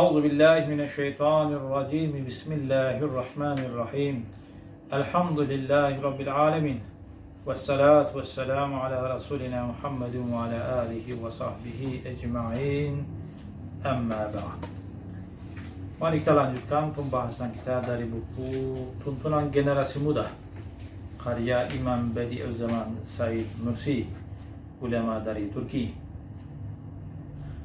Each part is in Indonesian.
A'udzu billahi minasyaitonir rajim. Bismillahirrahmanirrahim. Alhamdulillahi rabbil alamin. Wassalatu wassalamu ala rasulina Muhammadin wa ala alihi wa sahbihi ajma'in. Amma ba'd. Mari kita lanjutkan pembahasan kita dari buku Tuntunan Generasi Muda karya Imam Badi'uzzaman Said Nursi, ulama dari Turki.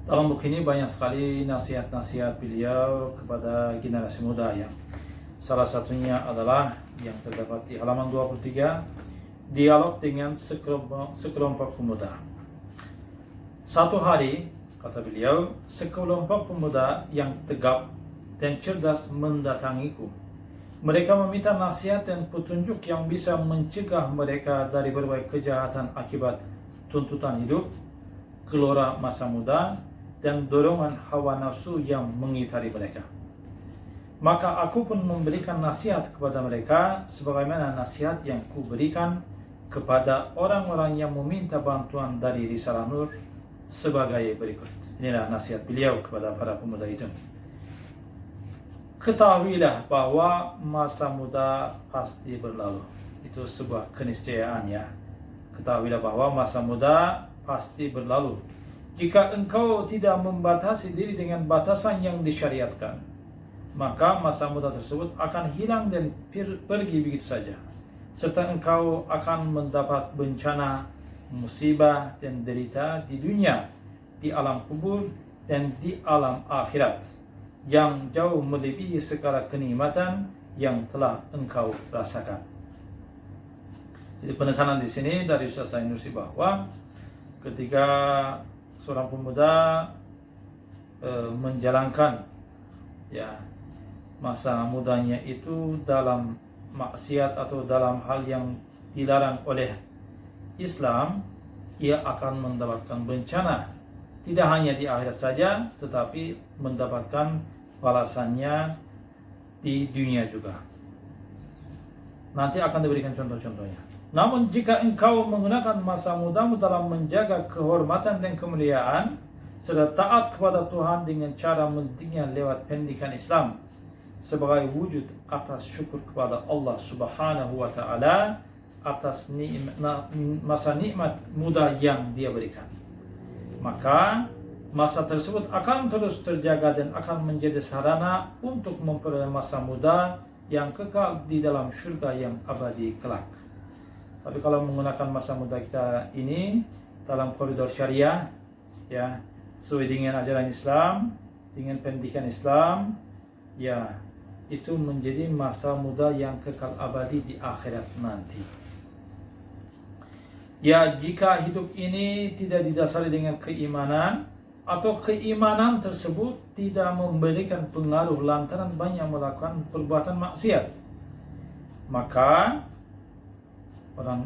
Dalam buku ini banyak sekali nasihat-nasihat beliau kepada generasi muda yang salah satunya adalah yang terdapat di halaman 23, dialog dengan sekelompok pemuda. Satu hari, kata beliau, sekelompok pemuda yang tegap dan cerdas mendatangiku. Mereka meminta nasihat dan petunjuk yang bisa mencegah mereka dari berbagai kejahatan akibat tuntutan hidup, gelora masa muda, dan dorongan hawa nafsu yang mengitari mereka. Maka aku pun memberikan nasihat kepada mereka sebagaimana nasihat yang kuberikan kepada orang-orang yang meminta bantuan dari Risalah Nur sebagai berikut. Inilah nasihat beliau kepada para pemuda itu. Ketahuilah bahwa masa muda pasti berlalu. Itu sebuah keniscayaan ya. Ketahuilah bahwa masa muda pasti berlalu. Jika engkau tidak membatasi diri dengan batasan yang disyariatkan, maka masa muda tersebut akan hilang dan pergi begitu saja. Serta engkau akan mendapat bencana, musibah dan derita di dunia, di alam kubur dan di alam akhirat yang jauh melebihi segala kenikmatan yang telah engkau rasakan. Jadi penekanan di sini dari Ustaz Said Nursi bahwa ketika seorang pemuda menjalankan ya masa mudanya itu dalam maksiat atau dalam hal yang dilarang oleh Islam, ia akan mendapatkan bencana tidak hanya di akhirat saja, tetapi mendapatkan balasannya di dunia juga. Nanti akan diberikan contoh-contohnya. Namun jika engkau menggunakan masa mudamu dalam menjaga kehormatan dan kemuliaan serta taat kepada Tuhan dengan cara mendidik lewat pendidikan Islam sebagai wujud atas syukur kepada Allah Subhanahu wa taala atas masa nikmat muda yang Dia berikan, maka masa tersebut akan terus terjaga dan akan menjadi sarana untuk memperoleh masa muda yang kekal di dalam surga yang abadi kelak. Tapi kalau menggunakan masa muda kita ini dalam koridor syariah, ya, sesuai dengan ajaran Islam, dengan pendidikan Islam, ya, itu menjadi masa muda yang kekal abadi di akhirat nanti. Ya, jika hidup ini tidak didasari dengan keimanan, atau keimanan tersebut tidak memberikan pengaruh lantaran banyak melakukan perbuatan maksiat, maka orang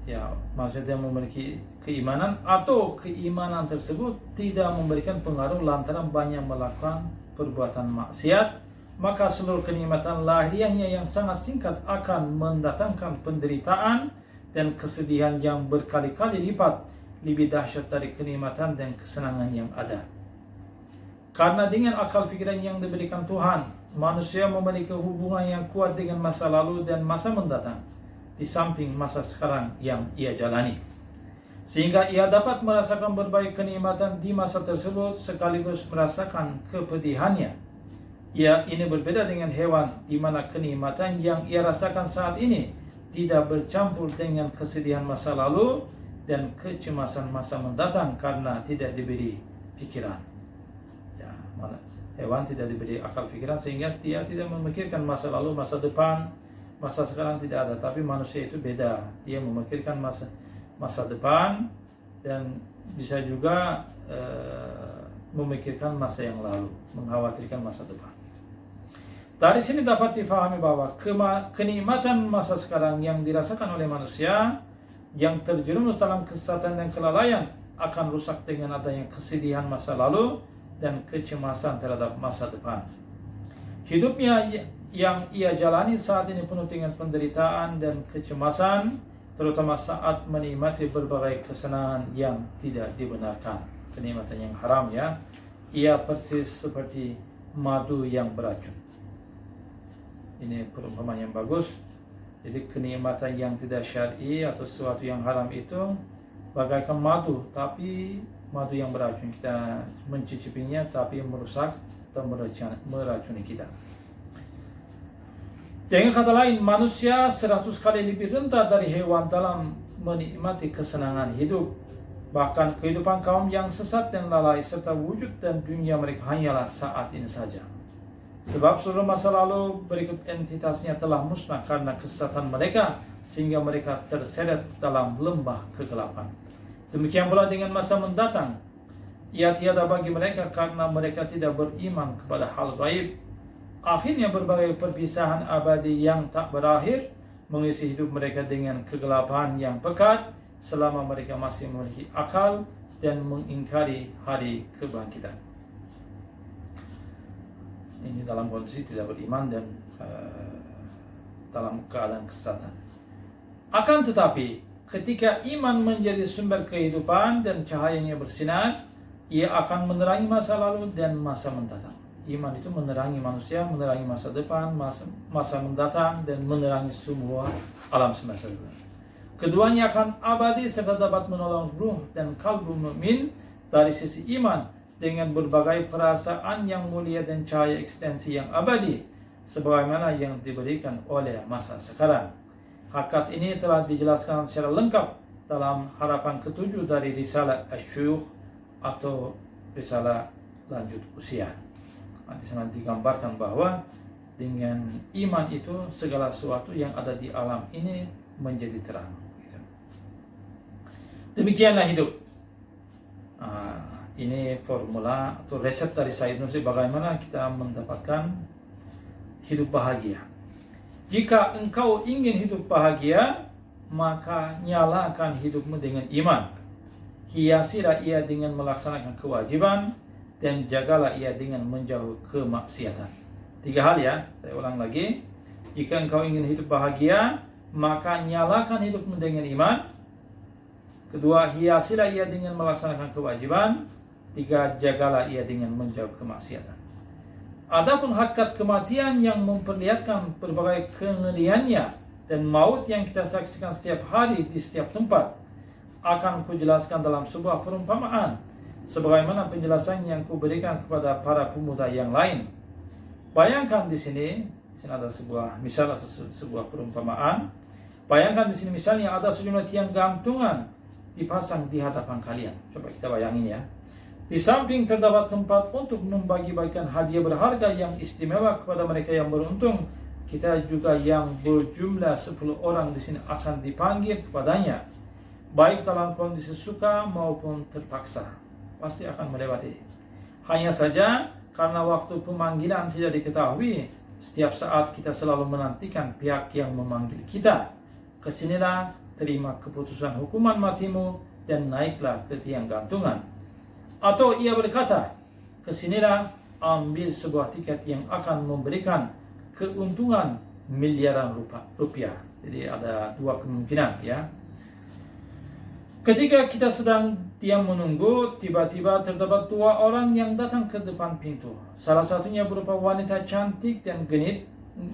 ya maksudnya memiliki keimanan atau keimanan tersebut tidak memberikan pengaruh lantaran banyak melakukan perbuatan maksiat, maka seluruh kenikmatan lahiriahnya yang sangat singkat akan mendatangkan penderitaan dan kesedihan yang berkali-kali lipat lebih dahsyat dari kenikmatan dan kesenangan yang ada. Karena dengan akal fikiran yang diberikan Tuhan, manusia memiliki hubungan yang kuat dengan masa lalu dan masa mendatang di samping masa sekarang yang ia jalani, sehingga ia dapat merasakan berbagai kenikmatan di masa tersebut sekaligus merasakan kepedihannya. Ini berbeda dengan hewan di mana kenikmatan yang ia rasakan saat ini tidak bercampur dengan kesedihan masa lalu dan kecemasan masa mendatang karena tidak diberi pikiran. Ya, hewan tidak diberi akal pikiran sehingga dia tidak memikirkan masa lalu, masa depan. Masa sekarang tidak ada, tapi manusia itu beda. Dia memikirkan masa depan dan bisa juga memikirkan masa yang lalu, mengkhawatirkan masa depan. Dari sini dapat difahami bahwa kenikmatan masa sekarang yang dirasakan oleh manusia yang terjerumus dalam kesesatan dan kelalaian akan rusak dengan adanya kesedihan masa lalu dan kecemasan terhadap masa depan. Hidupnya yang ia jalani saat ini penuh dengan penderitaan dan kecemasan, terutama saat menikmati berbagai kesenangan yang tidak dibenarkan, kenikmatan yang haram ya. Ia persis seperti madu yang beracun. Ini perumpamaan yang bagus. Jadi kenikmatan yang tidak syar'i atau sesuatu yang haram itu bagaikan madu, tapi madu yang beracun. Kita mencicipinya tapi merusak atau meracuni kita. Dengan kata lain, manusia 100 kali lebih rendah dari hewan dalam menikmati kesenangan hidup. Bahkan kehidupan kaum yang sesat dan lalai serta wujud dan dunia mereka hanyalah saat ini saja. Sebab seluruh masa lalu berikut entitasnya telah musnah karena kesesatan mereka, sehingga mereka terseret dalam lembah kegelapan. Demikian pula dengan masa mendatang, ia tiada bagi mereka karena mereka tidak beriman kepada hal gaib. Akhirnya berbagai perpisahan abadi yang tak berakhir mengisi hidup mereka dengan kegelapan yang pekat selama mereka masih memiliki akal dan mengingkari hari kebangkitan. Ini dalam kondisi tidak beriman dan dalam keadaan kesesatan. Akan tetapi, ketika iman menjadi sumber kehidupan dan cahayanya bersinar, ia akan menerangi masa lalu dan masa mendatang. Iman itu menerangi manusia, menerangi masa depan, masa mendatang, dan menerangi semua alam semesta. Keduanya akan abadi serta dapat menolong ruh dan kalbu mukmin dari sisi iman dengan berbagai perasaan yang mulia dan cahaya ekstensi yang abadi, sebagaimana yang diberikan oleh masa sekarang. Hakikat ini telah dijelaskan secara lengkap dalam harapan ketujuh dari Risalah Asy-Syuyukh atau Risalah Lanjut Usia. Di sana digambarkan bahwa dengan iman itu segala sesuatu yang ada di alam ini menjadi terang. Demikianlah hidup. Ini formula atau resep dari Syed Nursi bagaimana kita mendapatkan hidup bahagia. Jika engkau ingin hidup bahagia, maka nyalakan hidupmu dengan iman. Hiasilah ia dengan melaksanakan kewajiban, dan jagalah ia dengan menjauh kemaksiatan. 3 hal ya, saya ulang lagi. Jika engkau ingin hidup bahagia, maka nyalakan hidupmu dengan iman. Kedua, hiasilah ia dengan melaksanakan kewajiban. 3, jagalah ia dengan menjauh kemaksiatan. Adapun hakikat kematian yang memperlihatkan berbagai kengeriannya dan maut yang kita saksikan setiap hari di setiap tempat, akan kujelaskan dalam sebuah perumpamaan, sebagaimana penjelasan yang kuberikan kepada para pemuda yang lain. Bayangkan di sini ada sebuah misal atau sebuah perumpamaan. Bayangkan di sini misalnya ada sejumlah tiang gantungan dipasang di hadapan kalian. Coba kita bayangin ya. Di samping terdapat tempat untuk membagi-bagikan hadiah berharga yang istimewa kepada mereka yang beruntung. Kita juga yang berjumlah 10 orang di sini akan dipanggil kepadanya, baik dalam kondisi suka maupun terpaksa. Pasti akan melewati. Hanya saja karena waktu pemanggilan tidak diketahui, setiap saat kita selalu menantikan pihak yang memanggil kita. Kesinilah, terima keputusan hukuman matimu dan naiklah ke tiang gantungan. Atau ia berkata, kesinilah, ambil sebuah tiket yang akan memberikan keuntungan miliaran rupiah. Jadi ada 2 kemungkinan ya. Ketika kita sedang diam menunggu, tiba-tiba terdapat 2 orang yang datang ke depan pintu. Salah satunya berupa wanita cantik dan genit,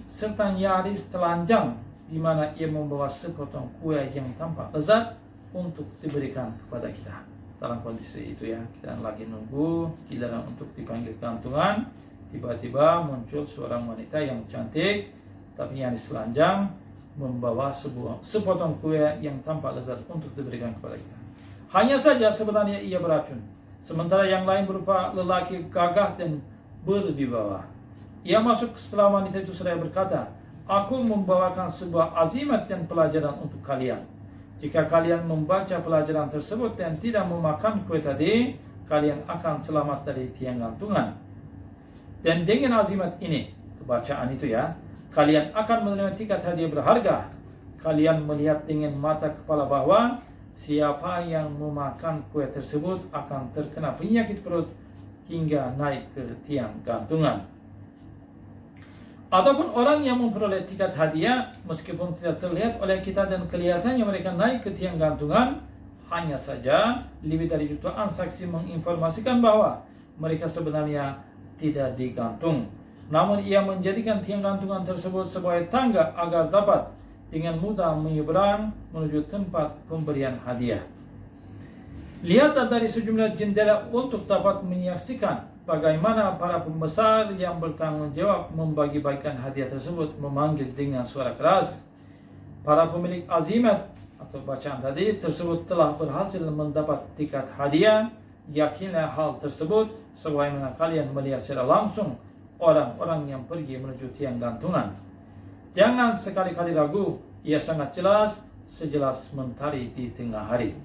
serta nyaris telanjang, di mana ia membawa sepotong kue yang tampak lezat untuk diberikan kepada kita. Dalam kondisi itu ya, kita lagi nunggu giliran untuk dipanggil gantungan, tiba-tiba muncul seorang wanita yang cantik, tapi nyaris telanjang, membawa sepotong kue yang tampak lezat untuk diberikan kepada kita. Hanya saja sebenarnya ia beracun. Sementara yang lain berupa lelaki gagah dan berwibawa. Ia masuk setelah wanita itu seraya berkata, aku membawakan sebuah azimat dan pelajaran untuk kalian. Jika kalian membaca pelajaran tersebut dan tidak memakan kue tadi, kalian akan selamat dari tiang gantungan. Dan dengan azimat ini, bacaan itu ya, kalian akan menerima tiket hadiah berharga. Kalian melihat dengan mata kepala bahwa siapa yang memakan kue tersebut akan terkena penyakit perut hingga naik ke tiang gantungan. Ataupun orang yang memperoleh tiket hadiah meskipun tidak terlihat oleh kita dan kelihatannya mereka naik ke tiang gantungan, hanya saja lebih dari jutaan saksi menginformasikan bahwa mereka sebenarnya tidak digantung. Namun ia menjadikan tiang gantungan tersebut sebagai tangga agar dapat dengan mudah menyeberang menuju tempat pemberian hadiah. Lihatlah dari sejumlah jendela untuk dapat menyaksikan bagaimana para pembesar yang bertanggung jawab membagi-bagikan hadiah tersebut memanggil dengan suara keras, para pemilik azimat atau bacaan tadi tersebut telah berhasil mendapat tiket hadiah. Yakinlah hal tersebut sebagaimana kalian melihat secara langsung orang-orang yang pergi menuju tiang gantungan. Jangan sekali-kali ragu, ia sangat jelas, sejelas mentari di tengah hari.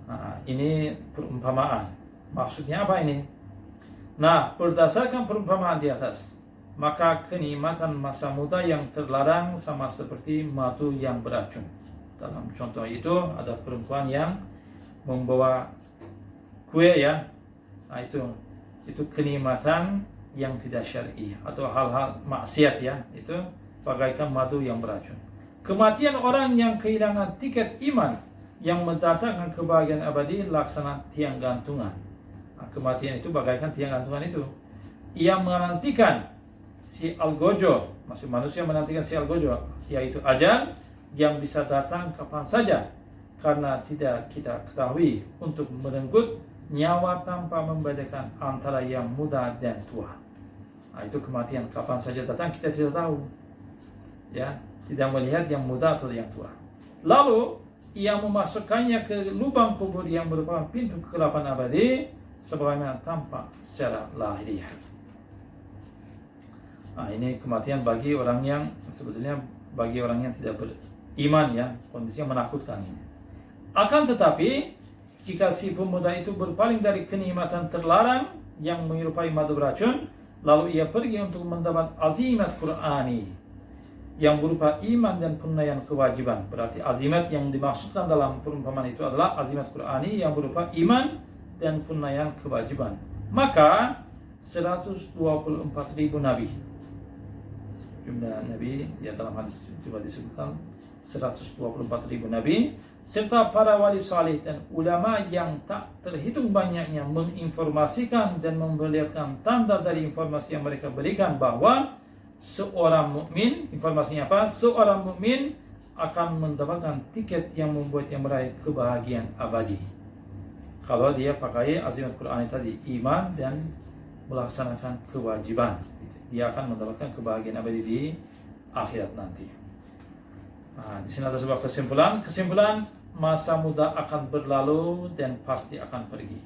Nah, ini perumpamaan. Maksudnya apa ini? Nah, berdasarkan perumpamaan di atas, maka kenikmatan masa muda yang terlarang sama seperti madu yang beracun. Dalam contoh itu ada perempuan yang membawa kue ya. Nah, itu kenikmatan yang tidak syar'i atau hal-hal maksiat ya. Itu bagaikan madu yang beracun. Kematian orang yang kehilangan tiket iman yang mendatangkan kebahagiaan abadi laksana tiang gantungan. Nah, kematian itu bagaikan tiang gantungan itu. Ia menantikan si algojo, maksud manusia menantikan si algojo, yaitu ajal yang bisa datang kapan saja, karena tidak kita ketahui untuk merenggut nyawa tanpa membedakan antara yang muda dan tua. Nah, itu kematian kapan saja datang kita tidak tahu. Ya, tidak melihat yang muda atau yang tua. Lalu ia memasukkannya ke lubang kubur yang merupakan pintu kegelapan abadi sebagaimana tampak secara lahiriah. Nah, ini kematian bagi orang yang sebetulnya bagi orang yang tidak beriman ya, kondisinya menakutkan ini. Akan tetapi jika si pemuda itu berpaling dari kenikmatan terlarang yang menyerupai madu beracun, lalu ia pergi untuk mendapat azimat Qur'ani yang berupa iman dan penunaian kewajiban. Berarti azimat yang dimaksudkan dalam perumpamaan itu adalah azimat Qur'ani yang berupa iman dan penunaian kewajiban. Maka 124.000 nabi, jumlah nabi ya dalam hadis juga disebutkan 124.000 nabi, serta para wali salih dan ulama yang tak terhitung banyaknya menginformasikan dan memperlihatkan tanda dari informasi yang mereka berikan bahwa seorang mukmin, informasinya apa? Seorang mukmin akan mendapatkan tiket yang membuatnya meraih kebahagiaan abadi. Kalau dia pakai azimat Qur'an tadi, iman dan melaksanakan kewajiban, dia akan mendapatkan kebahagiaan abadi di akhirat nanti. Nah, di sini ada sebuah kesimpulan. Kesimpulan, masa muda akan berlalu dan pasti akan pergi.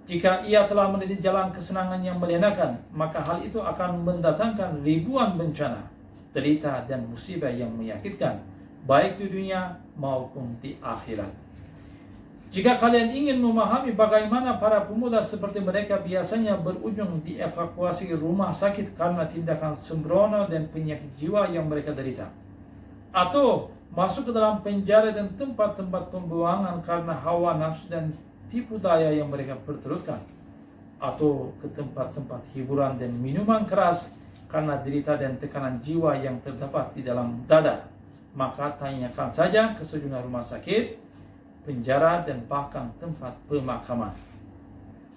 Jika ia telah meniti jalan kesenangan yang menyenangkan, maka hal itu akan mendatangkan ribuan bencana, derita dan musibah yang menyakitkan, baik di dunia maupun di akhirat. Jika kalian ingin memahami bagaimana para pemuda seperti mereka biasanya berujung dievakuasi rumah sakit karena tindakan sembrono dan penyakit jiwa yang mereka derita, atau masuk ke dalam penjara dan tempat-tempat pembuangan karena hawa nafsu dan tipu daya yang mereka perturutkan, atau ke tempat-tempat hiburan dan minuman keras karena derita dan tekanan jiwa yang terdapat di dalam dada, maka tanyakan saja ke sejumlah rumah sakit, penjara, dan bahkan tempat pemakaman.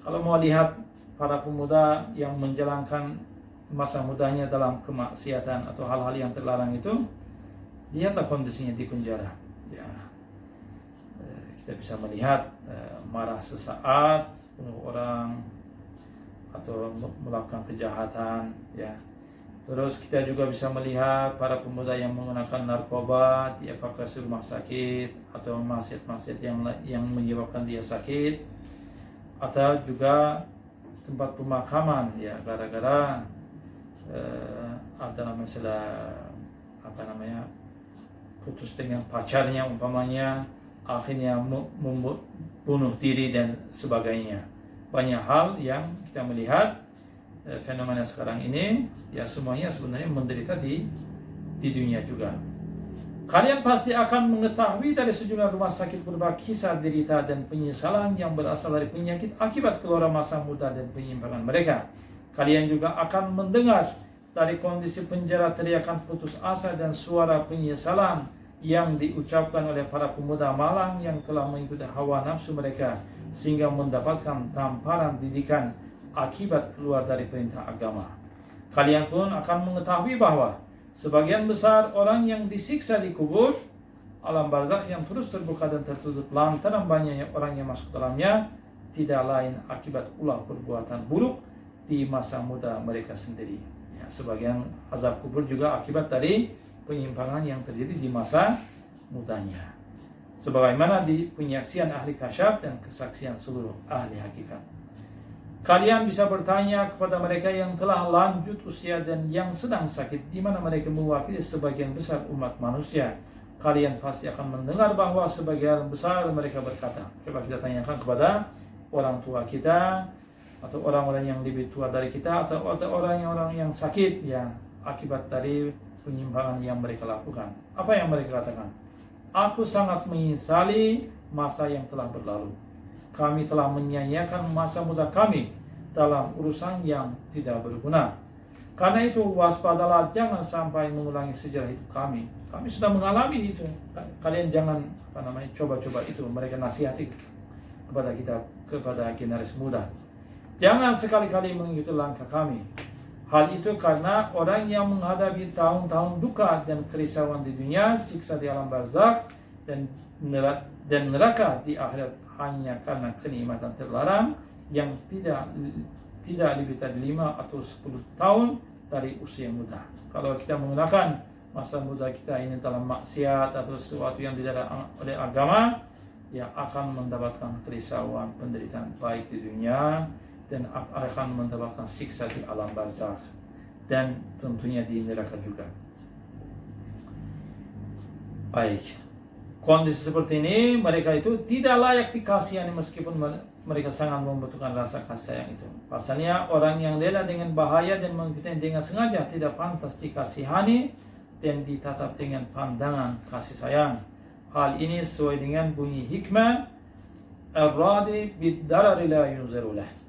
Kalau mau lihat para pemuda yang menjalankan masa mudanya dalam kemaksiatan atau hal-hal yang terlarang itu, lihatlah kondisinya di penjara. Ya, kita bisa melihat marah sesaat, bunuh orang, atau melakukan kejahatan. Ya, terus kita juga bisa melihat para pemuda yang menggunakan narkoba dievakuasi rumah sakit, atau maksiat-maksiat yang menyebabkan dia sakit, atau juga tempat pemakaman ya gara-gara putus dengan pacarnya umpamanya, akhirnya bunuh diri dan sebagainya. Banyak hal yang kita melihat fenomena sekarang ini ya semuanya sebenarnya menderita di dunia juga. Kalian pasti akan mengetahui dari sejumlah rumah sakit berupa kisah derita dan penyesalan yang berasal dari penyakit akibat keluar masa muda dan penyimpangan mereka. Kalian juga akan mendengar dari kondisi penjara teriakan putus asa dan suara penyesalan yang diucapkan oleh para pemuda malang yang telah mengikuti hawa nafsu mereka sehingga mendapatkan tamparan didikan akibat keluar dari perintah agama. Kalian pun akan mengetahui bahwa sebagian besar orang yang disiksa di kubur, alam barzakh yang terus terbuka dan tertutup lantaran banyaknya orang yang masuk dalamnya, tidak lain akibat ulah perbuatan buruk di masa muda mereka sendiri. Ya, sebagian azab kubur juga akibat dari penyimpangan yang terjadi di masa mudanya. Sebagaimana di penyaksian ahli kasyaf dan kesaksian seluruh ahli hakikat. Kalian bisa bertanya kepada mereka yang telah lanjut usia dan yang sedang sakit, di mana mereka mewakili sebagian besar umat manusia. Kalian pasti akan mendengar bahwa sebagian besar mereka berkata, coba kita tanyakan kepada orang tua kita, atau orang-orang yang lebih tua dari kita, atau orang-orang yang sakit, ya, akibat dari penyimpangan yang mereka lakukan. Apa yang mereka katakan? Aku sangat menyesali masa yang telah berlalu. Kami telah menyia-nyiakan masa muda kami dalam urusan yang tidak berguna. Karena itu waspadalah, jangan sampai mengulangi sejarah hidup kami. Kami sudah mengalami itu. Kalian jangan coba-coba itu. Mereka nasihati kepada kita, kepada generasi muda. Jangan sekali-kali mengikuti langkah kami. Hal itu karena orang yang menghadapi tahun-tahun duka dan kerisauan di dunia, siksa di alam barzakh dan neraka di akhirat hanya karena kenikmatan terlarang yang tidak lebih dari 5 atau 10 tahun dari usia muda. Kalau kita menggunakan masa muda kita ini dalam maksiat atau sesuatu yang dilarang oleh agama, ya akan mendapatkan kerisauan, penderitaan baik di dunia dan akan mendapatkan siksa di alam barzakh dan tentunya di neraka juga. Baik. Kondisi seperti ini, mereka itu tidak layak dikasihani meskipun mereka sangat membutuhkan rasa kasih sayang itu. Pasalnya orang yang rela dengan bahaya dan mengikuti dengan sengaja tidak pantas dikasihani dan ditatap dengan pandangan kasih sayang. Hal ini sesuai dengan bunyi hikmah ar-radi bid-darari la yunzirulah.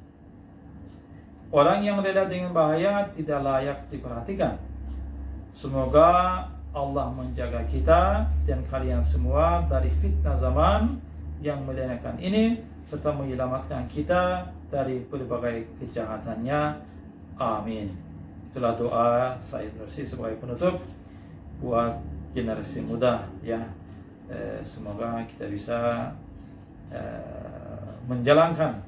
Orang yang rela dengan bahaya tidak layak diperhatikan. Semoga Allah menjaga kita dan kalian semua dari fitnah zaman yang melenakan ini, serta menyelamatkan kita dari berbagai kejahatannya. Amin. Itulah doa Said Nursi sebagai penutup buat generasi muda, ya. Semoga kita bisa menjalankan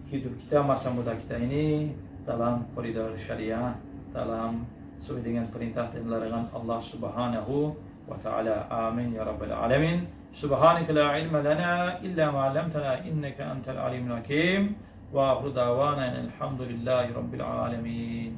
hidup kita, masa muda kita ini dalam koridor syariah, dalam sesuai dengan perintah dan larangan Allah Subhanahu wa ta'ala. Amin ya rabbal alamin. Subhanaka la ilma lana illa ma 'allamtana innaka antal alimul hakim. Wa akhiru da'wana alhamdulillahi rabbil alamin.